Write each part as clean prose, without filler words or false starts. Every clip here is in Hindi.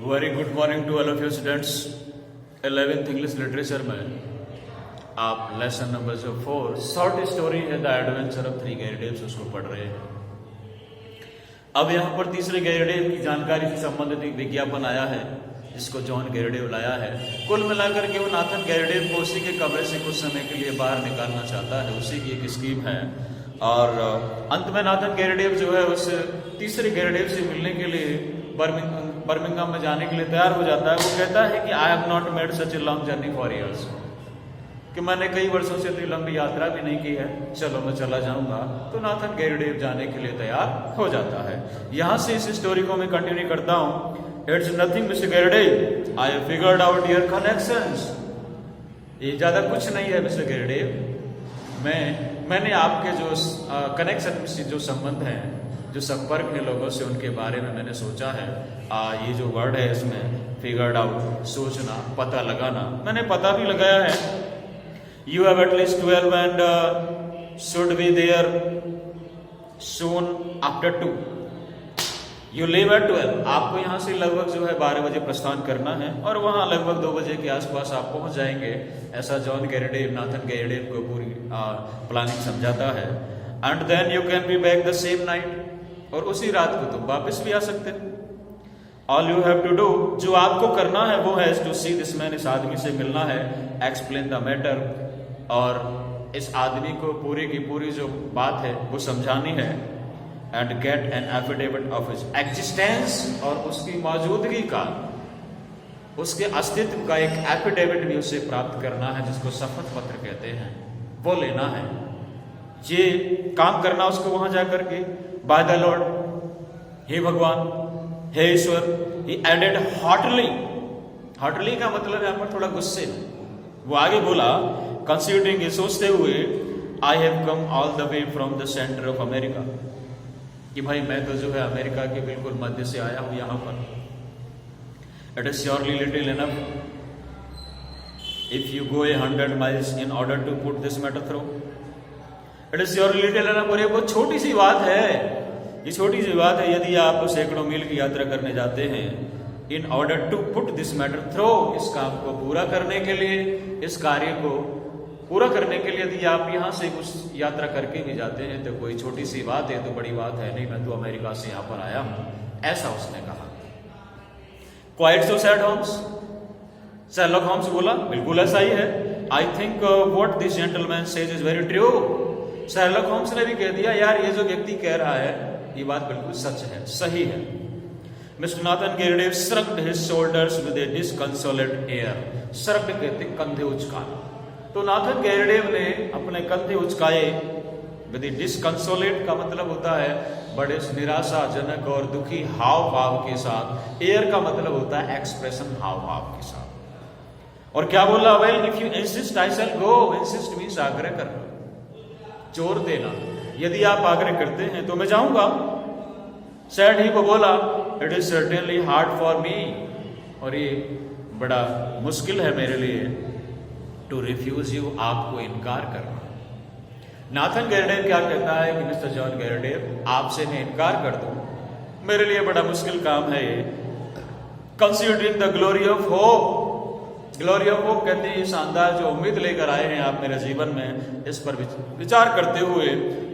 Very good morning to all of you students. 11th English literature में आप लेसन नंबर जो 4 शॉर्ट स्टोरी है द एडवेंचर ऑफ 3 गैरीडेव्स उसको पढ़ रहे हैं। अब यहाँ पर तीसरे गैरीडेव की जानकारी से संबंधित एक विज्ञापन आया है जिसको जॉन गैरीडेव लाया है। कुल मिलाकर के वो नाथन गैरीडेव को उसी के कमरे से कुछ समय के लिए बाहर निकालना चाहता है, उसी की एक स्कीम है। और अंत में नाथन गैरीडेव जो है उस तीसरे गैरीडेव से मिलने के लिए बर्मिंघम में जाने के लिए तैयार हो जाता है। वो कहता है कि I have not made such a long journey for years, कि मैंने कई वर्षों से इतनी लंबी यात्रा भी नहीं की है, चलो मैं चला जाऊंगा। तो नाथन गैरीडेव जाने के लिए तैयार हो जाता है। यहां से इस स्टोरी को मैं कंटिन्यू करता हूं। It's nothing mister Garrideb, I have figured out your connections. ये ज्यादा कुछ नहीं है मिस्टर गैरीडेव, मैंने आपके जो कनेक्शन से जो संबंध है, जो संपर्क है लोगों से, उनके बारे में मैंने सोचा है। ये जो वर्ड है इसमें फिगर्ड आउट, सोचना, पता लगाना, मैंने पता भी लगाया है। You have at least 12 and should be there soon after 2. You leave at 12. आपको यहाँ से लगभग जो है 12 बजे प्रस्थान करना है और वहाँ लगभग 2 बजे के आसपास आप पहुँच जाएंगे। ऐसा जॉन गैरीडेव नाथन गैरीडेव को पूरी प्लानिंग समझाता है। And then you can be back the same night. और उसी रात को तुम वापस भी आ सकते हो। All you have to do, जो आपको करना है वो है to see this man, इस आदमी से मिलना है, explain the matter, और इस आदमी को पूरी की पूरी जो बात है वो समझानी है। And get an affidavit of his existence, और उसकी मौजूदगी का, उसके अस्तित्व का एक एफिडेविट भी उसे प्राप्त करना है, जिसको शपथ पत्र कहते हैं, वो लेना है। ये काम करना उसको वहां जाकर के। बाय द लॉर्ड, हे भगवान, हे ईश्वर, ही एडेड हॉटली। हॉटली का मतलब यहाँ पर थोड़ा गुस्से में। वो आगे बोला, कंसीडरिंग, ये सोचते हुए, I have come all the way from the centre of America, कि भाई मैं तो जो है अमेरिका के बिल्कुल मध्य से आया हूं यहाँ पर। It is surely little enough if you go 100 miles in order to put this matter through. It is surely little enough, और ये बहुत छोटी सी बात है, ये छोटी सी बात है। यदि आप सैकड़ों मील की यात्रा करने जाते हैं, in order to put this matter through, इस काम को पूरा करने के लिए, इस कार्य को पूरा करने के लिए यदि आप यहाँ से कुछ यात्रा करके भी जाते हैं तो कोई छोटी सी बात है, तो बड़ी बात है नहीं, मैं तो अमेरिका से यहाँ पर आया हूं, ऐसा उसने कहा। Quite so said Holmes, Sherlock Holmes बोला, बिल्कुल ऐसा ही है। I think what this gentleman says is very true. Sherlock Holmes ने भी कह दिया, यार ये जो व्यक्ति कह रहा है ये बात बिल्कुल सच है, सही है। Mister Nathan Garrideb shrugged his shoulders with a disconsolate air. shrugged कहते कंधे उचकाना। तो नाथन गैरीडेव ने अपने कंधे उचकाए। with a disconsolate का मतलब होता है बड़े निराशाजनक और दुखी हाव भाव के साथ। एयर का मतलब होता है एक्सप्रेशन, हाव भाव के साथ। और क्या बोला, well if you insist I shall go. Insist means आग्रह करना, जोर देना। यदि आप आग्रह करते हैं तो मैं जाऊंगा। सैड ही को बोला, it is certainly hard for me, और ये बड़ा मुश्किल है मेरे लिए, टू रिफ्यूज यू, आपको इनकार करना। नाथन गैरीडेव क्या कहता है कि मिस्टर जॉन गैरीडेव, आपसे मैं इनकार कर दूं, मेरे लिए बड़ा मुश्किल काम है ये। Considering the glory of hope, glory of hope कहते हैं शानदार जो उम्मीद लेकर आए हैं आप मेरे जीवन में, इस पर विचार करते हुए,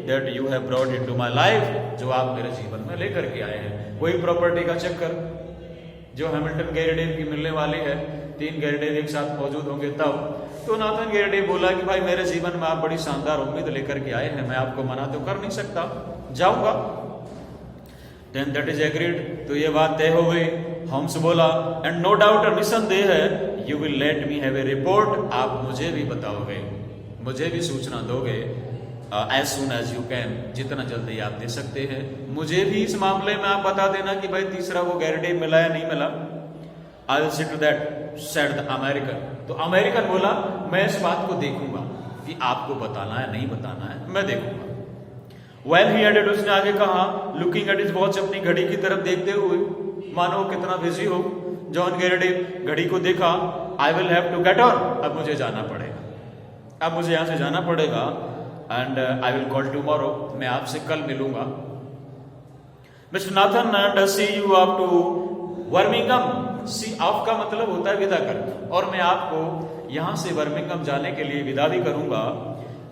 that you have brought into my life, जो आप मेरे जीवन में लेकर के आए हैं। वही प्रॉपर्टी का चक्कर जो हैमिल्टन गैरीडेव की मिलने वाली है, 3 गैरीडेव एक साथ मौजूद होंगे तब। तो नाथन गैरीडेव बोला कि भाई मेरे जीवन में आप बड़ी शानदार उम्मीद लेकर के आए हैं, मैं आपको मना तो कर नहीं सकता, जाऊंगा। देन दैट इज एग्रीड, तो ये बात तय हो गई। होम्स बोला, एंड नो डाउट, और निसंदेह है, you will let me have a report, आप मुझे भी बताओगे, मुझे भी सूचना दोगे, as soon as you can, जितना जल्दी आप दे सकते हैं। मुझे भी इस मामले में आप बता देना कि भाई तीसरा वो गैरीडेव मिला या नहीं मिला। I will see to that, said the American. तो अमेरिकन बोला, मैं इस बात को देखूंगा कि आपको बताना है नहीं बताना है, मैं देखूंगा। वेल ही एडेड, उसने आगे कहा, लुकिंग एट हिज वॉच, अपनी घड़ी की तरफ देखते हुए, मानो कितना बिजी हो। जॉन गैरीडेव घड़ी को देखा, I will have to get on, अब मुझे जाना पड़ेगा, अब मुझे यहां से जाना पड़ेगा। And I will call tomorrow, मैं आपसे कल मिलूंगा। Mister Nathan, and see you up to Birmingham, see off का मतलब होता है विदा करना, और मैं आपको यहां से बर्मिंघम जाने के लिए विदा भी करूंगा।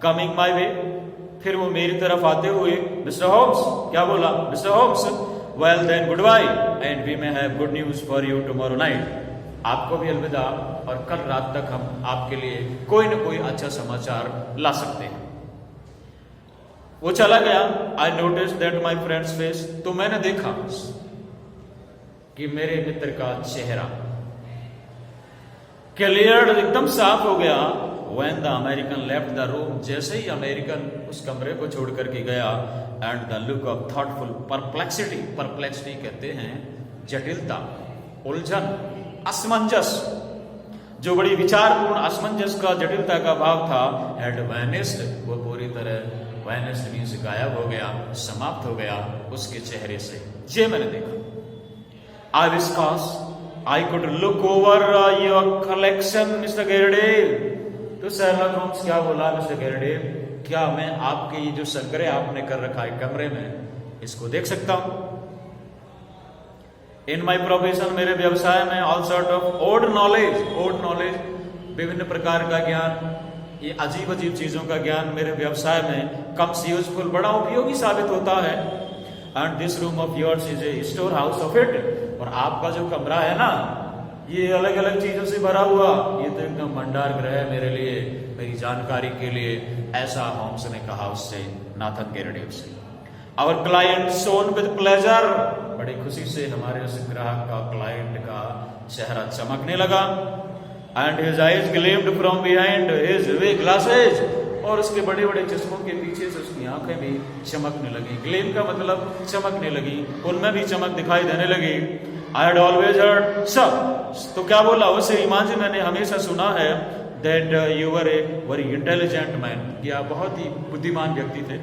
कमिंग माई वे, फिर वो मेरी तरफ आते हुए, मिस्टर होम्स, क्या बोला Mister Holmes, well then goodbye and we may have good news for you tomorrow night. आपको भी अलविदा, और कल रात तक हम आपके लिए कोई न कोई अच्छा समाचार ला सकते हैं। वो चला गया। I notice that my friends face, तो मैंने देखा कि मेरे मित्र का चेहरा क्लियर, एकदम साफ हो गया। When the American left the room, जैसे ही अमेरिकन उस कमरे को छोड़ करके गया, and the look of thoughtful perplexity, perplexity कहते हैं जटिलता, उलझन, असमंजस, जो बड़ी विचारपूर्ण असमंजस का, जटिलता का भाव था, had vanished, वो पूरी तरह vanished मीन्स गायब हो गया, समाप्त हो गया उसके चेहरे से। ये मैंने देखा। I विस्कास, I could look over your collection, Mr. Garrett। तो शर्लक होम्स क्या बोला, मिस्टर गैरडेव, क्या मैं आपके ये जो संग्रह आपने कर रखा है कमरे में, इसको देख सकता हूं? इन माई प्रोफेशन, मेरे व्यवसाय में, all sort of old knowledge, विभिन्न प्रकार का ज्ञान, ये अजीब अजीब चीजों का ज्ञान मेरे व्यवसाय में कम्स यूजफुल, बड़ा उपयोगी साबित होता है। And this room of yours is a store house of it, और आपका जो कमरा है ना, ये अलग अलग चीजों से भरा हुआ, ये तो एकदम भंडार गृह है मेरे लिए, मेरी जानकारी के लिए, ऐसा होम्स ने कहा उससे, नाथन गैरडेव से। Our client shone with pleasure, बड़ी खुशी से हमारे उस ग्राहक का, क्लाइंट का चेहरा चमकने लगा। And his eyes gleamed from behind his way glasses, और उसके बड़े बड़े चश्मों के पीछे से उसकी आंखें भी चमकने लगी। ग्लेम का मतलब चमकने लगी, उनमें भी चमक दिखाई देने लगी। I had always heard sir, तो क्या बोला उसे, इमाजी, मैंने हमेशा सुना है, that you were a very intelligent man, कि आप बहुत ही बुद्धिमान व्यक्ति थे।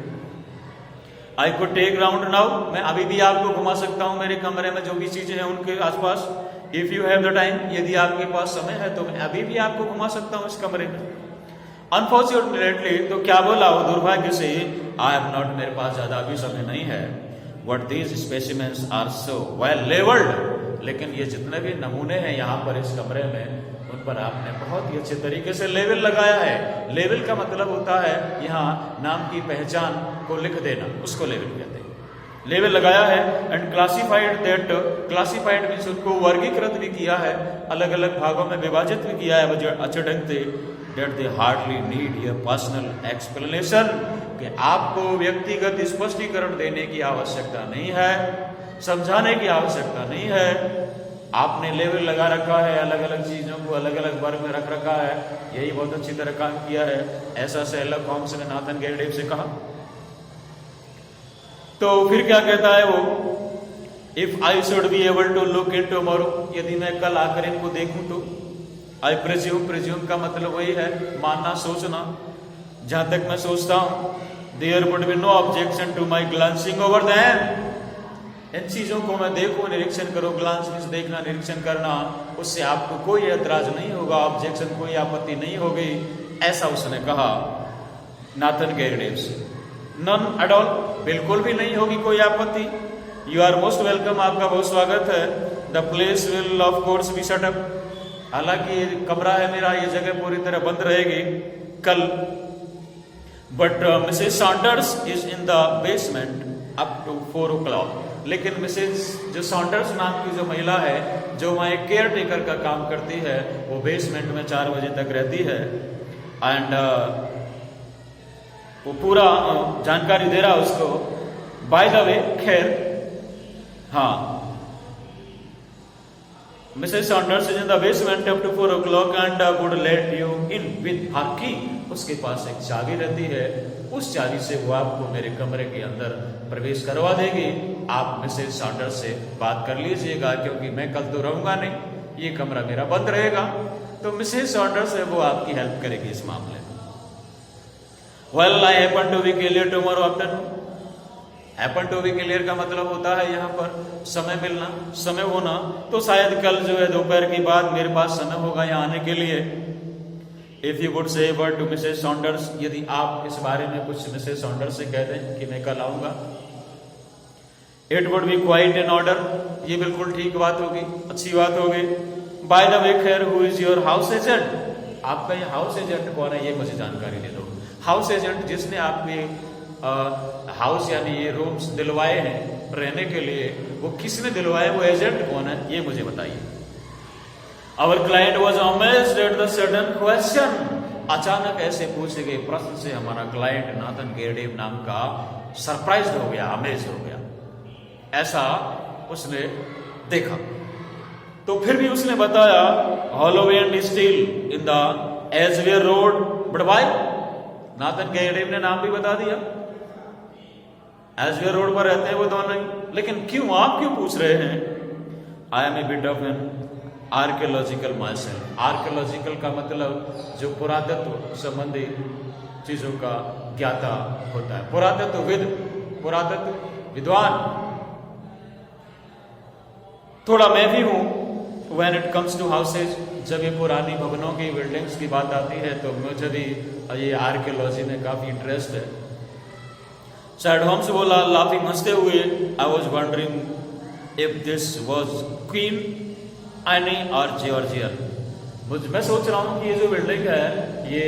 I could take round now, मैं अभी भी आपको घुमा सकता हूं मेरे कमरे में जो भी चीजें हैं उनके आसपास। If you have the time, यदि आपके पास समय है तो मैं अभी भी आपको घुमा सकता हूं इस कमरे में। अनफॉर्चुनेटली, तो क्या बोला वो दुर्भाग्य से, आई हैव नॉट, मेरे पास ज्यादा अभी समय नहीं है। What these specimens are so well labeled, लेकिन ये जितने भी नमूने हैं यहाँ पर इस कमरे में, उन पर आपने बहुत ही अच्छे तरीके से लेबल लगाया है। लेबल का मतलब होता है यहाँ नाम की पहचान को लिख देना, उसको लेबल कहते हैं। लेबल लगाया है। And classified, that classified means उनको वर्गीकृत भी किया है, अलग अलग भागों में विभाजित भी किया है अच्छे ढंग से। That they hardly need your personal explanation, कि आपको व्यक्तिगत स्पष्टीकरण देने की आवश्यकता नहीं है, समझाने की आवश्यकता नहीं है। आपने लेवल लगा रखा है, अलग अलग चीजों को अलग अलग वर्ग में रख रखा है, यही बहुत अच्छी तरह काम किया है, ऐसा शर्लक होम्स ने नाथन गैरडेव से कहा। तो फिर क्या कहता है वो, if I should be able to look in tomorrow, यदि मैं कल आकर इनको देखूं तो, आई प्रिज्यूम, प्रिज्यूम का मतलब वही है मानना, सोचना, जहां तक मैं सोचता हूं, there would be no objection to my glancing over them, इन चीजों को मैं देखूं, निरीक्षण करूं, ग्लांस मींस देखना, निरीक्षण करना, उससे आपको कोई एतराज नहीं होगा, ऑब्जेक्शन, कोई आपत्ति नहीं होगी, ऐसा उसने कहा नाथन गैरडेव से। नन एट ऑल, बिल्कुल भी नहीं होगी कोई आपत्ति। यू आर मोस्ट वेलकम, आपका बहुत स्वागत है। The place will of course be shut up, हालांकि ये कमरा है मेरा, ये जगह पूरी तरह बंद रहेगी कल। But Mrs Saunders is in the basement up to 4 o'clock, लेकिन मिसेस जो सॉन्डर्स नाम की जो महिला है, जो वहाँ एक केयर टेकर का काम करती है, वो बेसमेंट में 4 बजे तक रहती है। एंड वो पूरा जानकारी दे रहा उसको। बाय द वे, खैर, हाँ, Mrs Saunders is in the basement up to 4 o'clock and would let you in with her key, उसके पास एक चाबी रहती है, उस चाबी से वो आपको मेरे कमरे के अंदर प्रवेश करवा देगी। आप मिसेस सॉन्डर्स से बात कर लीजिएगा, क्योंकि मैं कल तो रहूंगा नहीं, ये कमरा मेरा बंद रहेगा, तो मिसेस सॉन्डर्स है वो आपकी हेल्प करेगी इस मामले में। Well, I happen to be clear tomorrow afternoon, happen to be clear का मतलब होता है यहाँ पर समय मिलना, समय होना, तो शायद कल जो है दोपहर की बाद मेरे पास समय होगा यहाँ आने के लिए। If you would say word to Mrs Saunders, यदि आप इस बारे में कुछ मिसेस सॉन्डर्स से कह दें कि मैं कल आऊंगा। It would be quite in order, ये बिल्कुल ठीक बात होगी, अच्छी बात होगी। बाय द वे खैर, who is your house agent, आपका ये हाउस एजेंट कौन है, ये मुझे जानकारी दे दो। हाउस एजेंट जिसने आपके हाउस यानी ये रूम्स दिलवाए हैं रहने के लिए, वो किसने दिलवाए, वो एजेंट कौन है, ये मुझे बताइए। Our client was amazed at the sudden question, अचानक ऐसे पूछे गए प्रश्न से हमारा क्लाइंट नाथन गेरडेव नाम का सरप्राइज हो गया, अमेज हो गया, ऐसा उसने देखा। तो फिर भी उसने बताया Holloway and Steele in the एजवेयर road, but why, Nathan Garrideb ने नाम भी बता दिया, एजवेयर रोड पर रहते हैं वो दोनों ही, लेकिन क्यों, आप क्यों पूछ रहे हैं। I am a bit of an archaeological myself, archaeological का मतलब जो पुरातत्व संबंधी चीजों का ज्ञाता होता है, पुरातत्वविद, पुरातत्व विद्वान, थोड़ा मैं भी हूं। When it comes to houses, जब ये पुरानी भवनों की बिल्डिंग्स की बात आती है तो मुझे भी ये आर्कियोलॉजी में काफी इंटरेस्ट है। शायद होम्स बोला लाफिंग, हंसते हुए, I was wondering if this was queen any और जॉर्जियन, मैं सोच रहा हूं कि ये जो बिल्डिंग है ये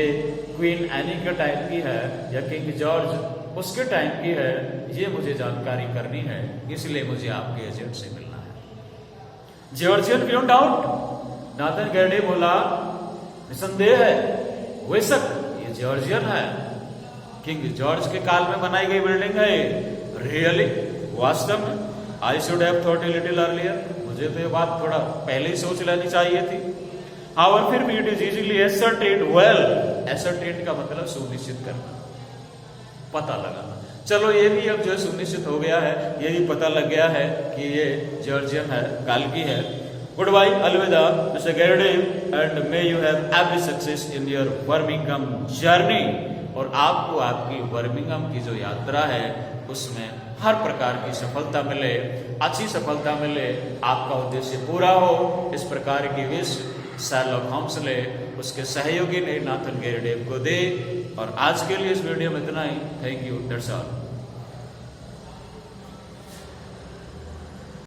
क्वीन एनी के टाइम की है या किंग जॉर्ज उसके टाइम की है, ये मुझे जानकारी करनी है, इसलिए मुझे आपके एजेंट से मिलना है। जॉर्जियन क्यों डाउट, नाथन गेरडेव बोला निसंदेह है, बेशक ये जॉर्जियन है, किंग जॉर्ज के काल में बनाई गई बिल्डिंग है। रियली, वास्तव में, I should have thought a little earlier, मुझे तो ये बात थोड़ा पहले ही सोच लेनी चाहिए थी। हाउएवर फिर भी इट इज इजीली एसर्टेन्ड, वेल एसर्टेन्ड का मतलब सुनिश्चित करना, पता लगाना। चलो ये भी अब जो है सुनिश्चित हो गया है, ये भी पता लग गया है कि ये जॉर्जियन है, काल की है। गुड बाय, अलविदा mister Garrideb, and may you have every success in your Birmingham journey, और आपको आपकी बर्मिंघम की जो यात्रा है उसमें हर प्रकार की सफलता मिले, अच्छी सफलता मिले, आपका उद्देश्य पूरा हो, इस प्रकार की विश शर्लॉक होम्स ने उसके सहयोगी ने नाथन गेरडेव को दे। और आज के लिए इस वीडियो में इतना ही। Thank you, that's all.